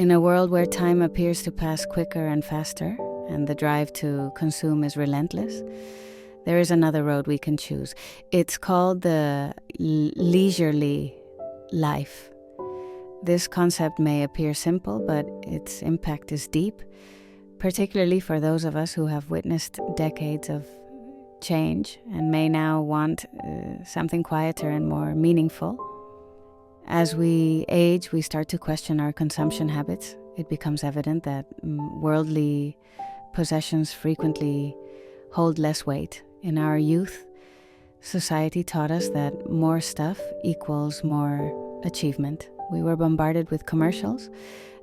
In a world where time appears to pass quicker and faster, and the drive to consume is relentless, there is another road we can choose. It's called the leisurely life. This concept may appear simple, but its impact is deep, particularly for those of us who have witnessed decades of change and may now want something quieter and more meaningful. As we age, we start to question our consumption habits. It becomes evident that worldly possessions frequently hold less weight. In our youth, society taught us that more stuff equals more achievement. We were bombarded with commercials,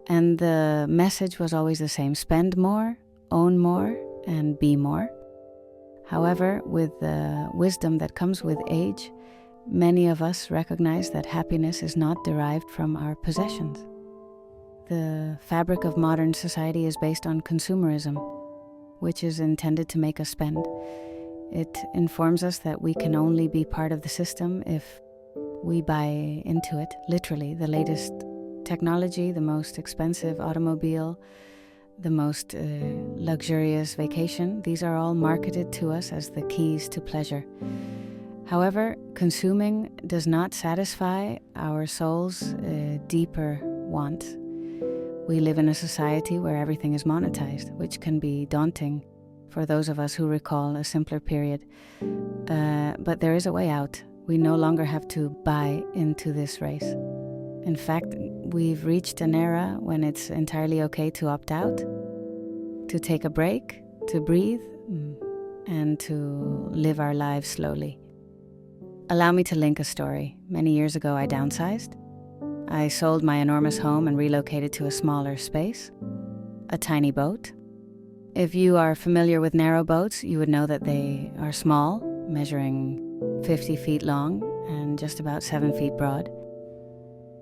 and the message was always the same: spend more, own more, and be more. However, with the wisdom that comes with age, many of us recognize that happiness is not derived from our possessions. The fabric of modern society is based on consumerism, which is intended to make us spend. It informs us that we can only be part of the system if we buy into it, literally. The latest technology, the most expensive automobile, the most luxurious vacation, these are all marketed to us as the keys to pleasure. However, consuming does not satisfy our soul's deeper wants. We live in a society where everything is monetized, which can be daunting for those of us who recall a simpler period. But there is a way out. We no longer have to buy into this race. In fact, we've reached an era when it's entirely okay to opt out, to take a break, to breathe, and to live our lives slowly. Allow me to link a story. Many years ago, I downsized. I sold my enormous home and relocated to a smaller space, a tiny boat. If you are familiar with narrow boats, you would know that they are small, measuring 50 feet long and just about 7 feet broad.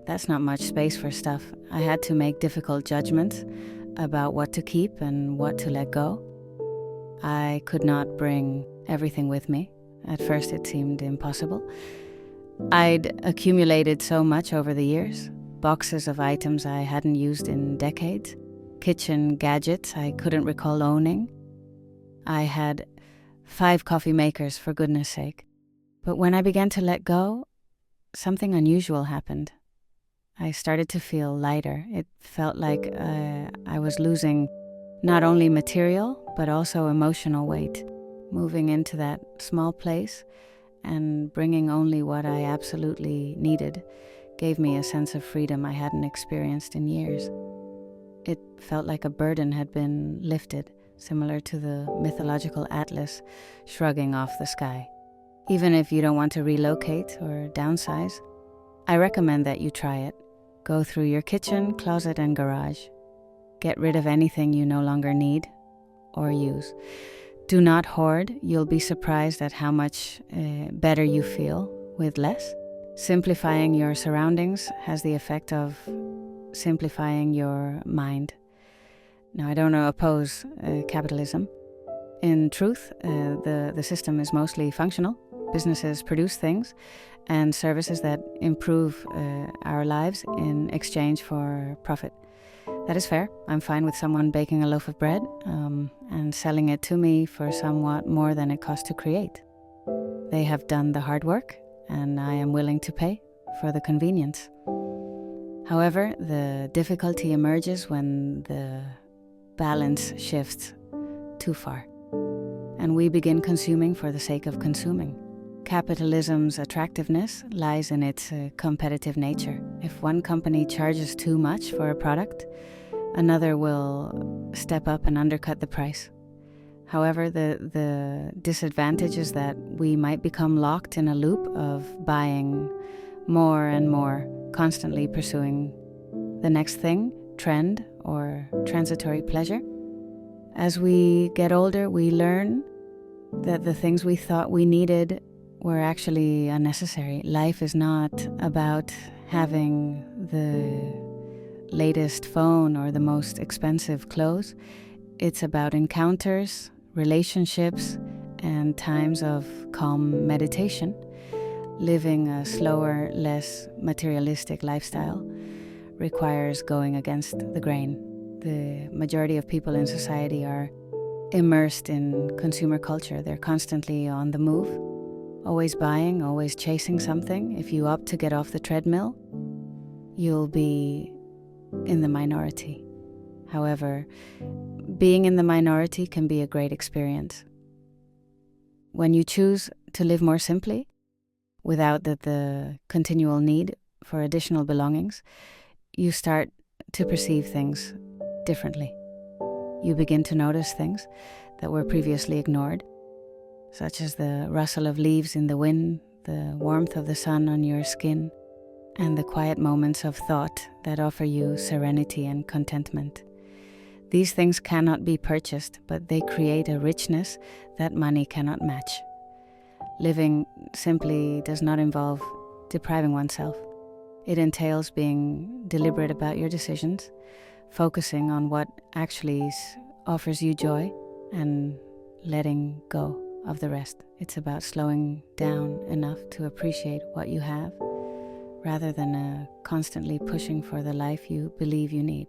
That's not much space for stuff. I had to make difficult judgments about what to keep and what to let go. I could not bring everything with me. At first it seemed impossible. I'd accumulated so much over the years, boxes of items I hadn't used in decades, kitchen gadgets I couldn't recall owning. I had 5 coffee makers, for goodness sake. But when I began to let go, something unusual happened. I started to feel lighter. It felt like I was losing not only material, but also emotional weight. Moving into that small place and bringing only what I absolutely needed gave me a sense of freedom I hadn't experienced in years. It felt like a burden had been lifted, similar to the mythological Atlas shrugging off the sky. Even if you don't want to relocate or downsize, I recommend that you try it. Go through your kitchen, closet, and garage. Get rid of anything you no longer need or use. Do not hoard. You'll be surprised at how much better you feel with less. Simplifying your surroundings has the effect of simplifying your mind. Now, I don't oppose capitalism. In truth, the system is mostly functional. Businesses produce things and services that improve our lives in exchange for profit. That is fair. I'm fine with someone baking a loaf of bread and selling it to me for somewhat more than it costs to create. They have done the hard work, and I am willing to pay for the convenience. However, the difficulty emerges when the balance shifts too far, and we begin consuming for the sake of consuming. Capitalism's attractiveness lies in its competitive nature. If one company charges too much for a product, another will step up and undercut the price. However, the disadvantage is that we might become locked in a loop of buying more and more, constantly pursuing the next thing, trend, or transitory pleasure. As we get older, we learn that the things we thought we needed were actually unnecessary. Life is not about having the latest phone or the most expensive clothes. It's about encounters, relationships, and times of calm meditation, living a slower, less materialistic lifestyle, requires going against the grain. The majority of people in society are immersed in consumer culture. They're constantly on the move, always buying, always chasing something. If you opt to get off the treadmill, you'll be in the minority. However, being in the minority can be a great experience. When you choose to live more simply, without the continual need for additional belongings, you start to perceive things differently. You begin to notice things that were previously ignored, such as the rustle of leaves in the wind, the warmth of the sun on your skin, and the quiet moments of thought that offer you serenity and contentment. These things cannot be purchased, but they create a richness that money cannot match. Living simply does not involve depriving oneself. It entails being deliberate about your decisions, focusing on what actually offers you joy, and letting go of the rest. It's about slowing down enough to appreciate what you have, rather than constantly pushing for the life you believe you need.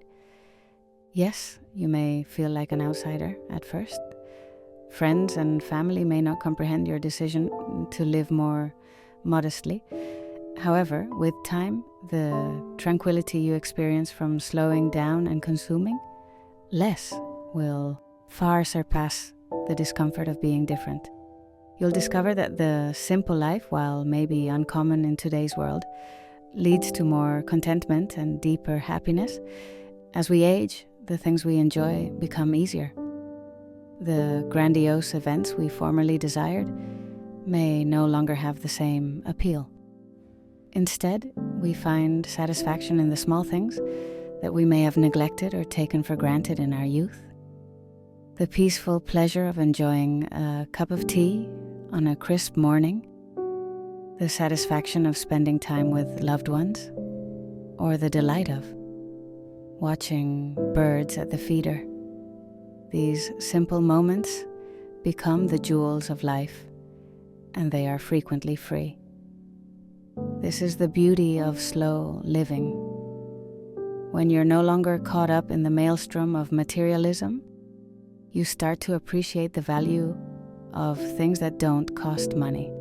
Yes, you may feel like an outsider at first. Friends and family may not comprehend your decision to live more modestly. However, with time, the tranquility you experience from slowing down and consuming less will far surpass the discomfort of being different. You'll discover that the simple life, while maybe uncommon in today's world, leads to more contentment and deeper happiness. As we age, the things we enjoy become easier. The grandiose events we formerly desired may no longer have the same appeal. Instead, we find satisfaction in the small things that we may have neglected or taken for granted in our youth. The peaceful pleasure of enjoying a cup of tea on a crisp morning, the satisfaction of spending time with loved ones, or the delight of watching birds at the feeder. These simple moments become the jewels of life, and they are frequently free. This is the beauty of slow living. When you're no longer caught up in the maelstrom of materialism, you start to appreciate the value of things that don't cost money.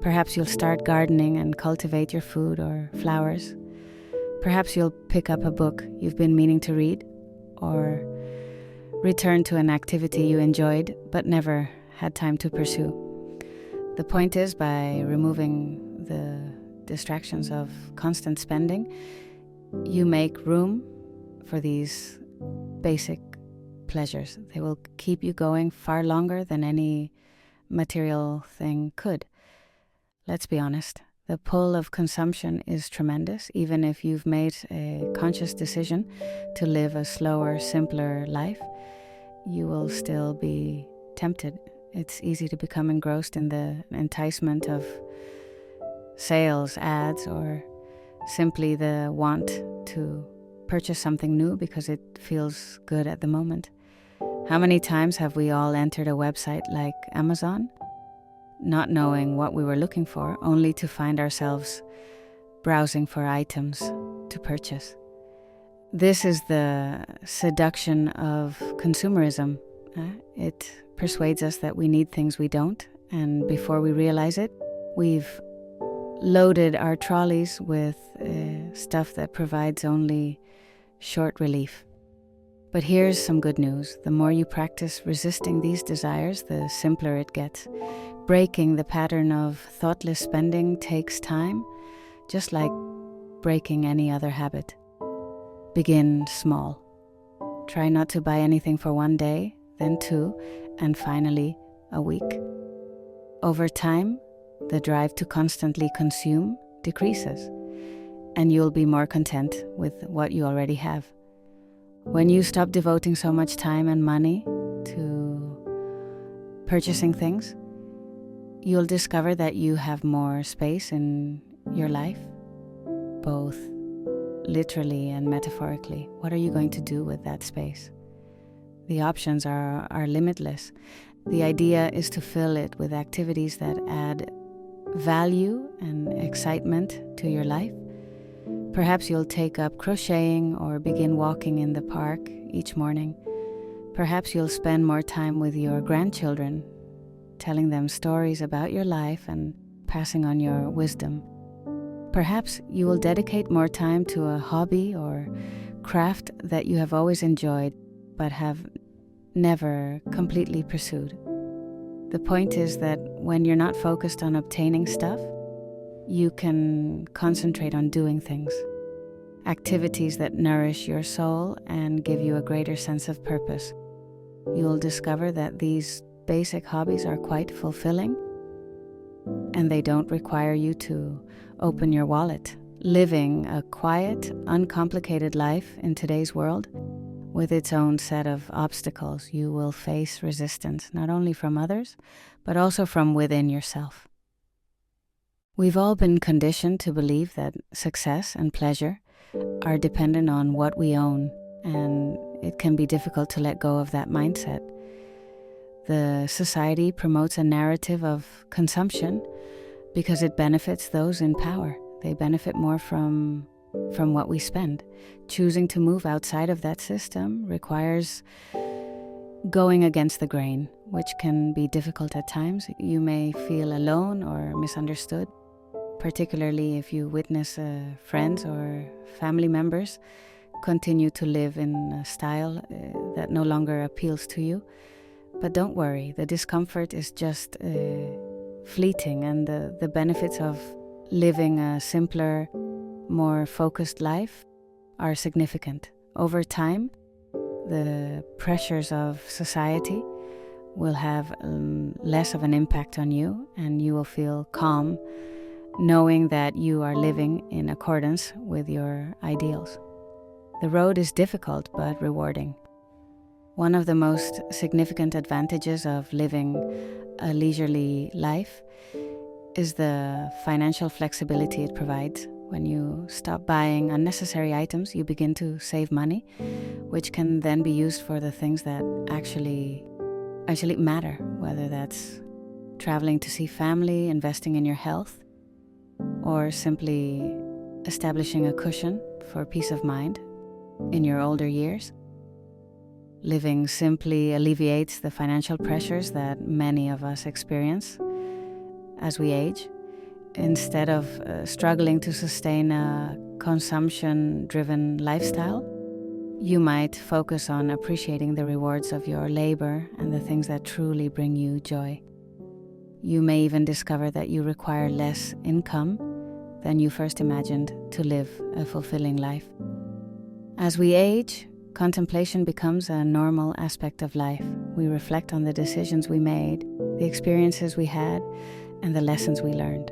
Perhaps you'll start gardening and cultivate your food or flowers. Perhaps you'll pick up a book you've been meaning to read, or return to an activity you enjoyed but never had time to pursue. The point is, by removing the distractions of constant spending, you make room for these basic pleasures. They will keep you going far longer than any material thing could. Let's be honest, the pull of consumption is tremendous. Even if you've made a conscious decision to live a slower, simpler life, you will still be tempted. It's easy to become engrossed in the enticement of sales, ads, or simply the want to purchase something new because it feels good at the moment. How many times have we all entered a website like Amazon, not knowing what we were looking for, only to find ourselves browsing for items to purchase? This is the seduction of consumerism. It persuades us that we need things we don't, and before we realize it, we've loaded our trolleys with stuff that provides only short relief. But here's some good news. The more you practice resisting these desires, the simpler it gets. Breaking the pattern of thoughtless spending takes time, just like breaking any other habit. Begin small. Try not to buy anything for one day, then 2, and finally a week. Over time, the drive to constantly consume decreases, and you'll be more content with what you already have. When you stop devoting so much time and money to purchasing things, you'll discover that you have more space in your life, both literally and metaphorically. What are you going to do with that space? The options are limitless. The idea is to fill it with activities that add value and excitement to your life. Perhaps you'll take up crocheting or begin walking in the park each morning. Perhaps you'll spend more time with your grandchildren, telling them stories about your life and passing on your wisdom. Perhaps you will dedicate more time to a hobby or craft that you have always enjoyed but have never completely pursued. The point is that when you're not focused on obtaining stuff, you can concentrate on doing things, activities that nourish your soul and give you a greater sense of purpose. You'll discover that these basic hobbies are quite fulfilling, and they don't require you to open your wallet. Living a quiet, uncomplicated life in today's world, with its own set of obstacles, you will face resistance, not only from others, but also from within yourself. We've all been conditioned to believe that success and pleasure are dependent on what we own, and it can be difficult to let go of that mindset. The society promotes a narrative of consumption because it benefits those in power. They benefit more from what we spend. Choosing to move outside of that system requires going against the grain, which can be difficult at times. You may feel alone or misunderstood, particularly if you witness friends or family members continue to live in a style that no longer appeals to you. But don't worry, the discomfort is just fleeting, and the benefits of living a simpler, more focused life are significant. Over time, the pressures of society will have less of an impact on you, and you will feel calm knowing that you are living in accordance with your ideals. The road is difficult but rewarding. One of the most significant advantages of living a leisurely life is the financial flexibility it provides. When you stop buying unnecessary items, you begin to save money, which can then be used for the things that actually matter, whether that's traveling to see family, investing in your health, or simply establishing a cushion for peace of mind in your older years. Living simply alleviates the financial pressures that many of us experience as we age. Instead of struggling to sustain a consumption-driven lifestyle, you might focus on appreciating the rewards of your labor and the things that truly bring you joy. You may even discover that you require less income than you first imagined to live a fulfilling life. As we age, contemplation becomes a normal aspect of life. We reflect on the decisions we made, the experiences we had, and the lessons we learned.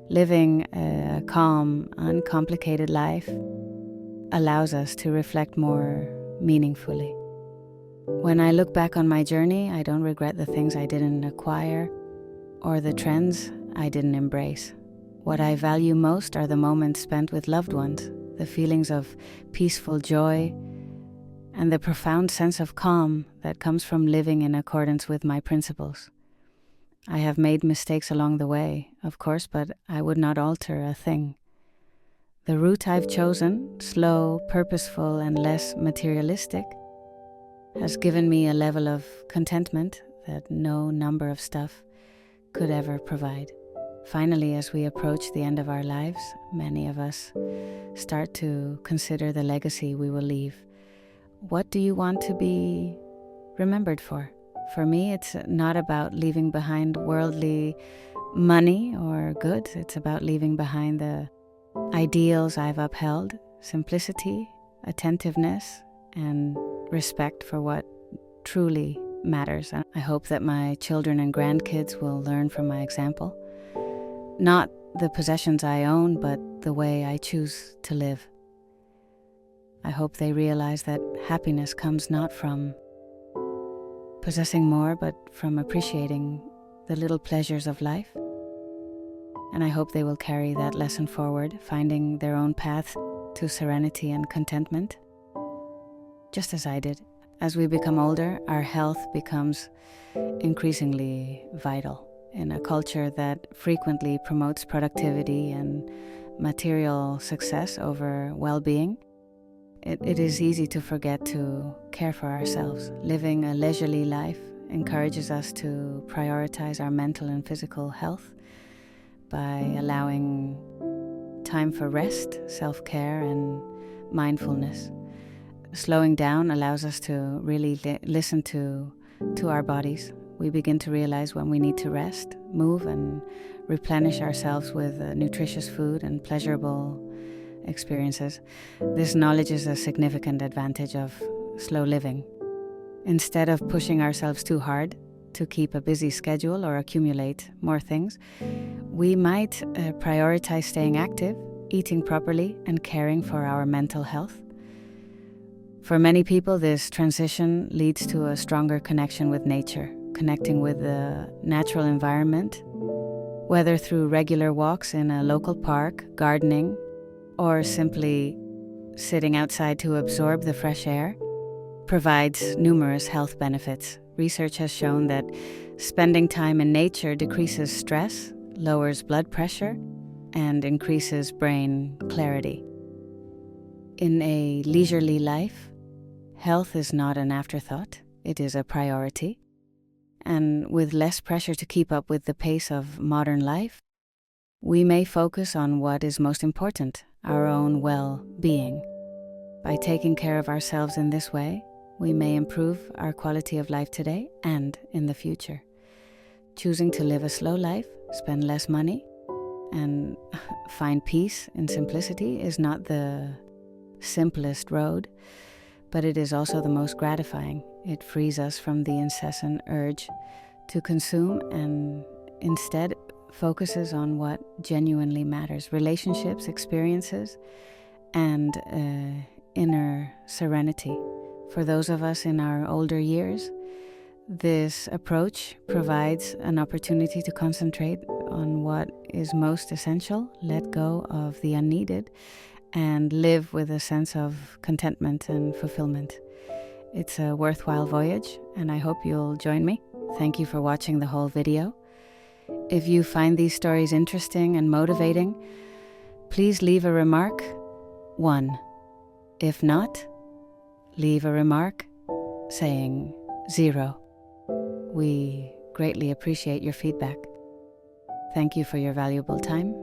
Living a calm, uncomplicated life allows us to reflect more meaningfully. When I look back on my journey, I don't regret the things I didn't acquire or the trends I didn't embrace. What I value most are the moments spent with loved ones, the feelings of peaceful joy, and the profound sense of calm that comes from living in accordance with my principles. I have made mistakes along the way, of course, but I would not alter a thing. The route I've chosen, slow, purposeful, and less materialistic, has given me a level of contentment that no number of stuff could ever provide. Finally, as we approach the end of our lives, many of us start to consider the legacy we will leave. What do you want to be remembered for? For me, it's not about leaving behind worldly money or goods. It's about leaving behind the ideals I've upheld, simplicity, attentiveness, and respect for what truly matters. And I hope that my children and grandkids will learn from my example. Not the possessions I own, but the way I choose to live. I hope they realize that happiness comes not from possessing more, but from appreciating the little pleasures of life. And I hope they will carry that lesson forward, finding their own path to serenity and contentment, just as I did. As we become older, our health becomes increasingly vital. In a culture that frequently promotes productivity and material success over well-being, it is easy to forget to care for ourselves. Living a leisurely life encourages us to prioritize our mental and physical health by allowing time for rest, self-care, and mindfulness. Slowing down allows us to really listen to our bodies. We begin to realize when we need to rest, move, and replenish ourselves with nutritious food and pleasurable experiences. This knowledge is a significant advantage of slow living. Instead of pushing ourselves too hard to keep a busy schedule or accumulate more things, we might prioritize staying active, eating properly, and caring for our mental health. For many people, this transition leads to a stronger connection with nature, connecting with the natural environment, whether through regular walks in a local park, gardening, or simply sitting outside to absorb the fresh air, provides numerous health benefits. Research has shown that spending time in nature decreases stress, lowers blood pressure, and increases brain clarity. In a leisurely life, health is not an afterthought, it is a priority. And with less pressure to keep up with the pace of modern life, we may focus on what is most important, our own well-being. By taking care of ourselves in this way, we may improve our quality of life today and in the future. Choosing to live a slow life, spend less money, and find peace in simplicity is not the simplest road, but it is also the most gratifying. It frees us from the incessant urge to consume and instead focuses on what genuinely matters: relationships, experiences, and inner serenity. For those of us in our older years, this approach provides an opportunity to concentrate on what is most essential, let go of the unneeded, and live with a sense of contentment and fulfillment. It's a worthwhile voyage, and I hope you'll join me. Thank you for watching the whole video. If you find these stories interesting and motivating, please leave a remark. 1. If not, leave a remark saying 0. We greatly appreciate your feedback. Thank you for your valuable time.